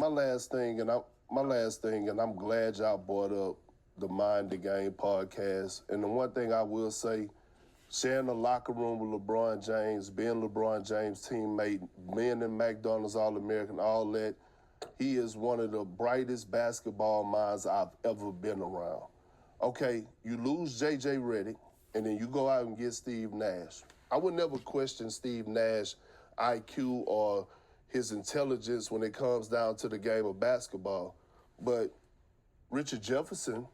my last thing, and I'm glad y'all brought up the Mind the Game podcast. And the one thing I will say, sharing the locker room with LeBron James, being LeBron James' teammate, being in McDonald's All-American, all that, he is one of the brightest basketball minds I've ever been around. Okay, you lose J.J. Redick, and then you go out and get Steve Nash. I would never question Steve Nash's IQ or his intelligence when it comes down to the game of basketball. But Richard Jefferson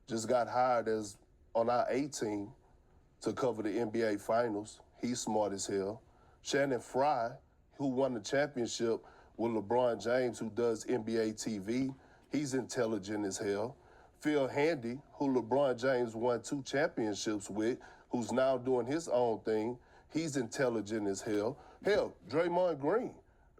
just got hired as on our A team to cover the NBA Finals. He's smart as hell. Shannon Fry, who won the championship with LeBron James, who does NBA TV, he's intelligent as hell. Phil Handy, who LeBron James won 2 championships with, who's now doing his own thing, he's intelligent as hell. Hell, Draymond Green.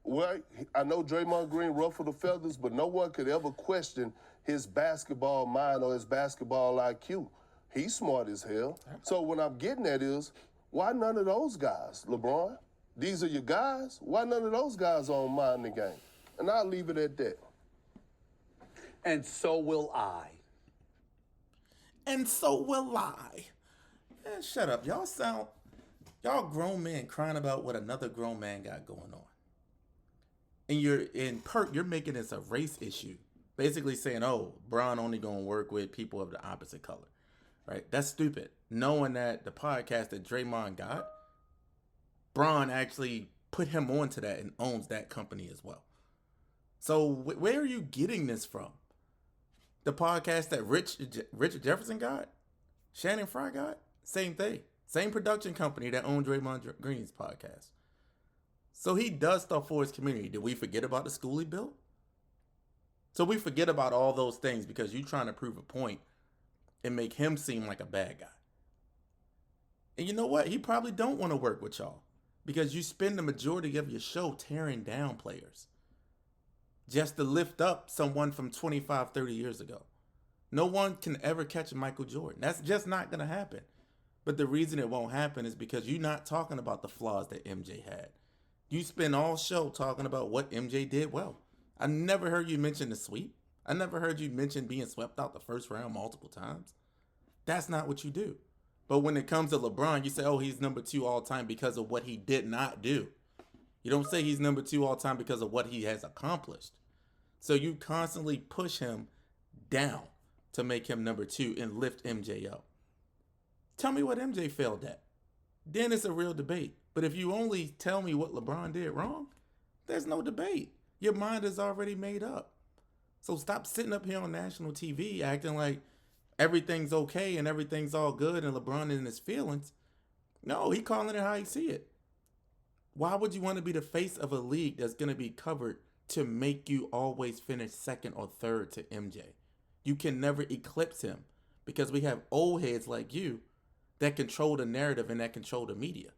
Well, I know Draymond Green ruffled the feathers, but no one could ever question his basketball mind or his basketball IQ. He's smart as hell. So what I'm getting at is, why none of those guys, LeBron? These are your guys. Why none of those guys on Mind the Game? And I'll leave it at that. And so will I. And so will I. Man, shut up. Y'all grown men crying about what another grown man got going on. And you're making this a race issue. Basically saying, oh, Bron only gonna work with people of the opposite color. Right? That's stupid. Knowing that the podcast that Draymond got, Bron actually put him onto that and owns that company as well. So where are you getting this from? The podcast that Richard Jefferson got? Shannon Fry got? Same thing. Same production company that owned Draymond Green's podcast. So he does stuff for his community. Did we forget about the school he built? So we forget about all those things because you're trying to prove a point and make him seem like a bad guy. And you know what? He probably don't want to work with y'all because you spend the majority of your show tearing down players just to lift up someone from 25, 30 years ago. No one can ever catch Michael Jordan. That's just not going to happen. But the reason it won't happen is because you're not talking about the flaws that MJ had. You spend all show talking about what MJ did well. I never heard you mention the sweep. I never heard you mention being swept out the first round multiple times. That's not what you do. But when it comes to LeBron, you say, oh, he's number 2 all time because of what he did not do. You don't say he's number 2 all time because of what he has accomplished. So you constantly push him down to make him number 2 and lift MJ up. Tell me what MJ failed at. Then it's a real debate. But if you only tell me what LeBron did wrong, there's no debate. Your mind is already made up. So stop sitting up here on national TV acting like everything's okay and everything's all good and LeBron in his feelings. No, he calling it how he see it. Why would you want to be the face of a league that's going to be covered to make you always finish second or third to MJ? You can never eclipse him because we have old heads like you that control the narrative and that control the media.